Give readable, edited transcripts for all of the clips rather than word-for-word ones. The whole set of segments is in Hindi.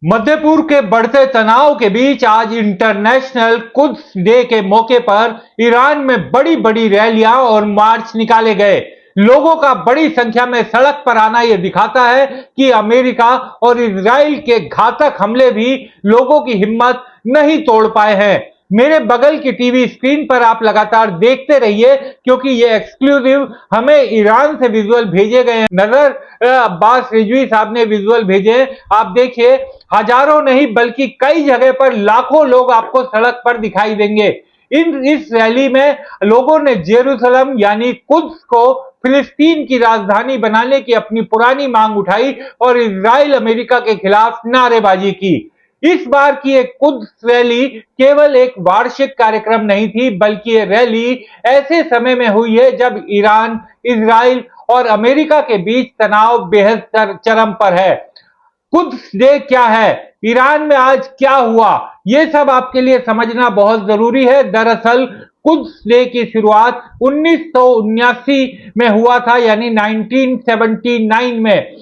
मध्य पूर्व के बढ़ते तनाव के बीच आज इंटरनेशनल कुद्स डे के मौके पर ईरान में बड़ी बड़ी रैलियां और मार्च निकाले गए। लोगों का बड़ी संख्या में सड़क पर आना यह दिखाता है कि अमेरिका और इजराइल के घातक हमले भी लोगों की हिम्मत नहीं तोड़ पाए हैं। मेरे बगल की टीवी स्क्रीन पर आप लगातार देखते रहिए क्योंकि ये एक्सक्लूसिव हमें ईरान से विजुअल भेजे गए हैं। नजर अब्बास रिजवी साहब ने विजुअल भेजे। आप देखिए, हजारों नहीं बल्कि कई जगह पर लाखों लोग आपको सड़क पर दिखाई देंगे। इस रैली में लोगों ने जेरूसलम यानी कुद्स को फिलिस्तीन की राजधानी बनाने की अपनी पुरानी मांग उठाई और इजराइल अमेरिका के खिलाफ नारेबाजी की। इस बार की एक कुद्स रैली केवल एक वार्षिक कार्यक्रम नहीं थी, बल्कि ये रैली ऐसे समय में हुई है जब ईरान, इजराइल और अमेरिका के बीच तनाव बेहद चरम पर है। कुद्स डे क्या है, ईरान में आज क्या हुआ, ये सब आपके लिए समझना बहुत जरूरी है। दरअसल कुद्स डे की शुरुआत 1979 में हुआ था, यानी 1979 में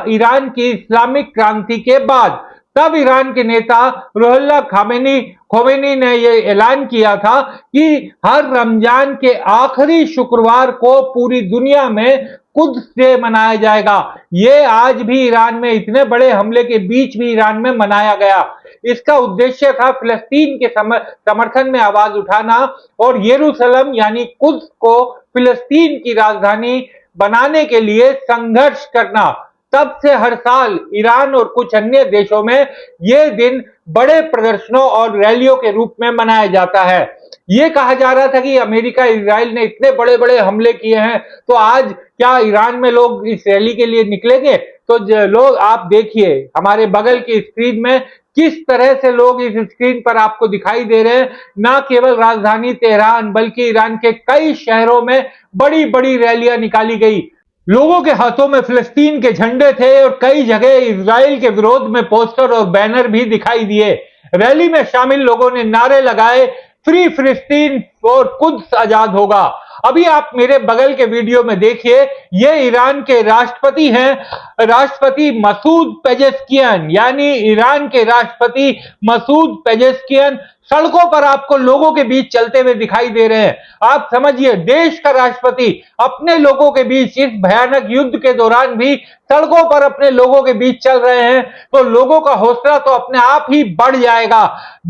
ईरान की इस्लामिक क्रांति के बाद। तब ईरान के नेता रुहुल्लाह खोमेनी ने यह ऐलान किया था कि हर रमजान के आखिरी शुक्रवार को पूरी दुनिया में कुद्स डे मनाया जाएगा। ये आज भी ईरान में इतने बड़े हमले के बीच भी ईरान में मनाया गया। इसका उद्देश्य था फिलिस्तीन के समर्थन में आवाज उठाना और यरूशलेम यानी कुद्स को फिलिस्तीन की राजधानी बनाने के लिए संघर्ष करना। तब से हर साल ईरान और कुछ अन्य देशों में यह दिन बड़े प्रदर्शनों और रैलियों के रूप में मनाया जाता है। यह कहा जा रहा था कि अमेरिका इजराइल ने इतने बड़े बड़े हमले किए हैं, तो आज क्या ईरान में लोग इस रैली के लिए निकलेंगे? तो लोग, आप देखिए हमारे बगल की स्क्रीन में किस तरह से लोग इस स्क्रीन पर आपको दिखाई दे रहे हैं। ना केवल राजधानी तेहरान बल्कि ईरान के कई शहरों में बड़ी बड़ी रैलियां निकाली गई। लोगों के हाथों में फिलिस्तीन के झंडे थे और कई जगह इजराइल के विरोध में पोस्टर और बैनर भी दिखाई दिए। रैली में शामिल लोगों ने नारे लगाए, फ्री फिलिस्तीन और कुद्स आजाद होगा। अभी आप मेरे बगल के वीडियो में देखिए, ये ईरान के राष्ट्रपति हैं, राष्ट्रपति मसूद पेजेस्कियन, यानी ईरान के राष्ट्रपति मसूद पेजेस्कियन सड़कों पर आपको लोगों के बीच चलते हुए दिखाई दे रहे हैं। आप समझिए, देश का राष्ट्रपति अपने लोगों के बीच इस भयानक युद्ध के दौरान भी सड़कों पर अपने लोगों के बीच चल रहे हैं, तो लोगों का हौसला तो अपने आप ही बढ़ जाएगा।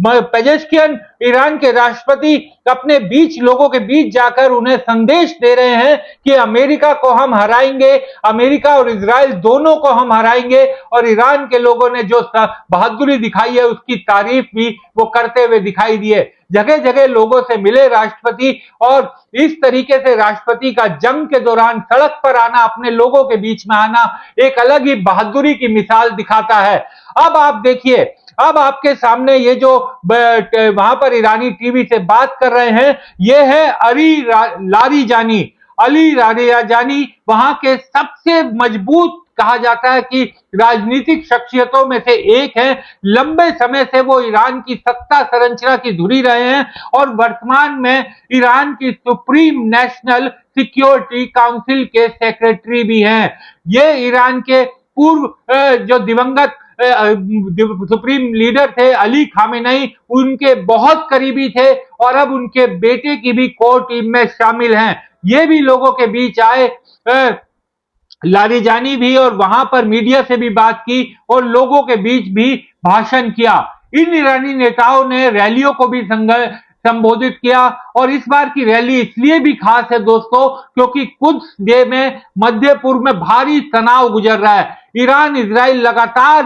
पेजेस्कियन ईरान के राष्ट्रपति अपने बीच लोगों के बीच जाकर उन्हें संदेश दे रहे हैं कि अमेरिका को हम हराएंगे, अमेरिका और इजराइल दोनों को हम हराएंगे। और ईरान के लोगों ने जो बहादुरी दिखाई है उसकी तारीफ भी वो करते हुए दिखाई दिए। जगह जगह लोगों से मिले राष्ट्रपति, और इस तरीके से राष्ट्रपति का जंग के दौरान सड़क पर आना, अपने लोगों के बीच में आना एक अलग ही बहादुरी की मिसाल दिखाता है। अब आप देखिए, अब आपके सामने ये जो वहां पर ईरानी टीवी से बात कर रहे हैं, ये है अली लारिजानी वहां के सबसे मजबूत, कहा जाता है कि राजनीतिक शख्सियतों में से एक है। लंबे समय से वो ईरान की सत्ता संरचना की धुरी रहे हैं और वर्तमान में ईरान की सुप्रीम नेशनल सिक्योरिटी काउंसिल के सेक्रेटरी भी हैं। ये ईरान के पूर्व जो दिवंगत सुप्रीम लीडर थे अली खामेनेई, उनके बहुत करीबी थे और अब उनके बेटे की भी कोर टीम में शामिल हैं। ये भी लोगों के बीच आए, लारिजानी भी, और वहां पर मीडिया से भी बात की और लोगों के बीच भी भाषण किया। इन ईरानी नेताओं ने रैलियों को भी संबोधित किया। और इस बार की रैली इसलिए भी खास है दोस्तों, क्योंकि कुद्स डे में मध्य पूर्व में भारी तनाव गुजर रहा है। ईरान इजराइल लगातार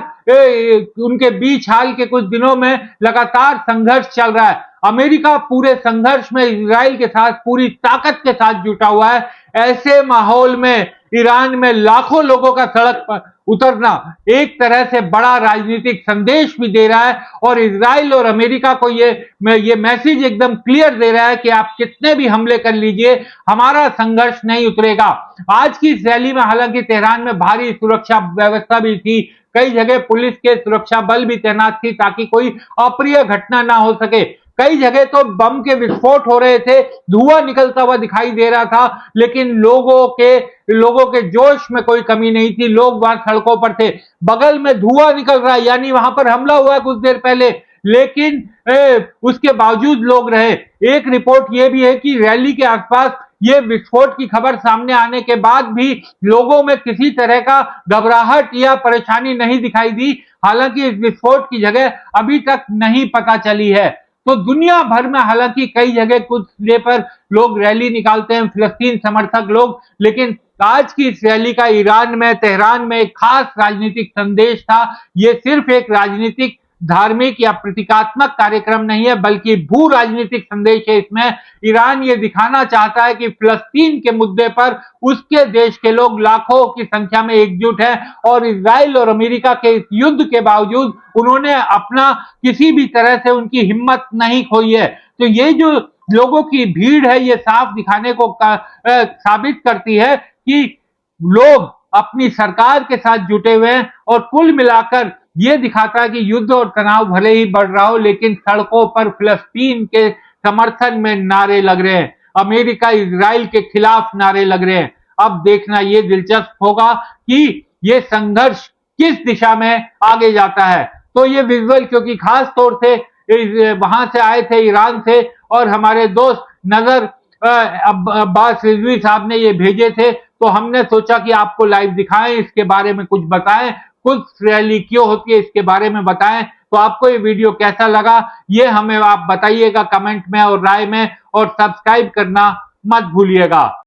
उनके बीच हाल के कुछ दिनों में लगातार संघर्ष चल रहा है। अमेरिका पूरे संघर्ष में इजराइल के साथ पूरी ताकत के साथ जुटा हुआ है। ऐसे माहौल में ईरान में लाखों लोगों का सड़क पर उतरना एक तरह से बड़ा राजनीतिक संदेश भी दे रहा है और इजराइल और अमेरिका को ये मैसेज एकदम क्लियर दे रहा है कि आप कितने भी हमले कर लीजिए, हमारा संघर्ष नहीं उतरेगा। आज की इस रैली में हालांकि तेहरान में भारी सुरक्षा व्यवस्था भी थी, कई जगह पुलिस के सुरक्षा बल भी तैनात थी ताकि कोई अप्रिय घटना ना हो सके। कई जगह तो बम के विस्फोट हो रहे थे, धुआं निकलता हुआ दिखाई दे रहा था, लेकिन लोगों के जोश में कोई कमी नहीं थी। लोग वहां सड़कों पर थे, बगल में धुआं निकल रहा है, यानी वहां पर हमला हुआ है कुछ देर पहले, लेकिन उसके बावजूद लोग रहे। एक रिपोर्ट यह भी है कि रैली के आसपास ये विस्फोट की खबर सामने आने के बाद भी लोगों में किसी तरह का घबराहट या परेशानी नहीं दिखाई दी। हालांकि इस विस्फोट की जगह अभी तक नहीं पता चली है। तो दुनिया भर में हालांकि कई जगह कुछ डे पर लोग रैली निकालते हैं, फिलिस्तीन समर्थक लोग, लेकिन आज की इस रैली का ईरान में, तेहरान में एक खास राजनीतिक संदेश था। ये सिर्फ एक राजनीतिक, धार्मिक या प्रतीकात्मक कार्यक्रम नहीं है, बल्कि भू राजनीतिक संदेश है इसमें। ईरान ये दिखाना चाहता है कि फिलिस्तीन के मुद्दे पर उसके देश के लोग लाखों की संख्या में एकजुट हैं और इजराइल और अमेरिका के इस युद्ध के बावजूद उन्होंने अपना किसी भी तरह से उनकी हिम्मत नहीं खोई है। तो ये जो लोगों की भीड़ है, ये साफ दिखाने को साबित करती है कि लोग अपनी सरकार के साथ जुटे हुए हैं, और कुल मिलाकर यह दिखाता है कि युद्ध और तनाव भले ही बढ़ रहा हो, लेकिन सड़कों पर फिलिस्तीन के समर्थन में नारे लग रहे हैं, अमेरिका इजराइल के खिलाफ नारे लग रहे हैं। अब देखना यह दिलचस्प होगा कि यह संघर्ष किस दिशा में आगे जाता है। तो ये विजुअल क्योंकि खास तौर से वहां से आए थे, ईरान से, और हमारे दोस्त नजर अब्बास रिजवी साहब ने ये भेजे थे, तो हमने सोचा कि आपको लाइव दिखाएं, इसके बारे में कुछ बताएं, कुछ रैली क्यों होती है इसके बारे में बताएं। तो आपको ये वीडियो कैसा लगा ये हमें आप बताइएगा कमेंट में और राय में, और सब्सक्राइब करना मत भूलिएगा।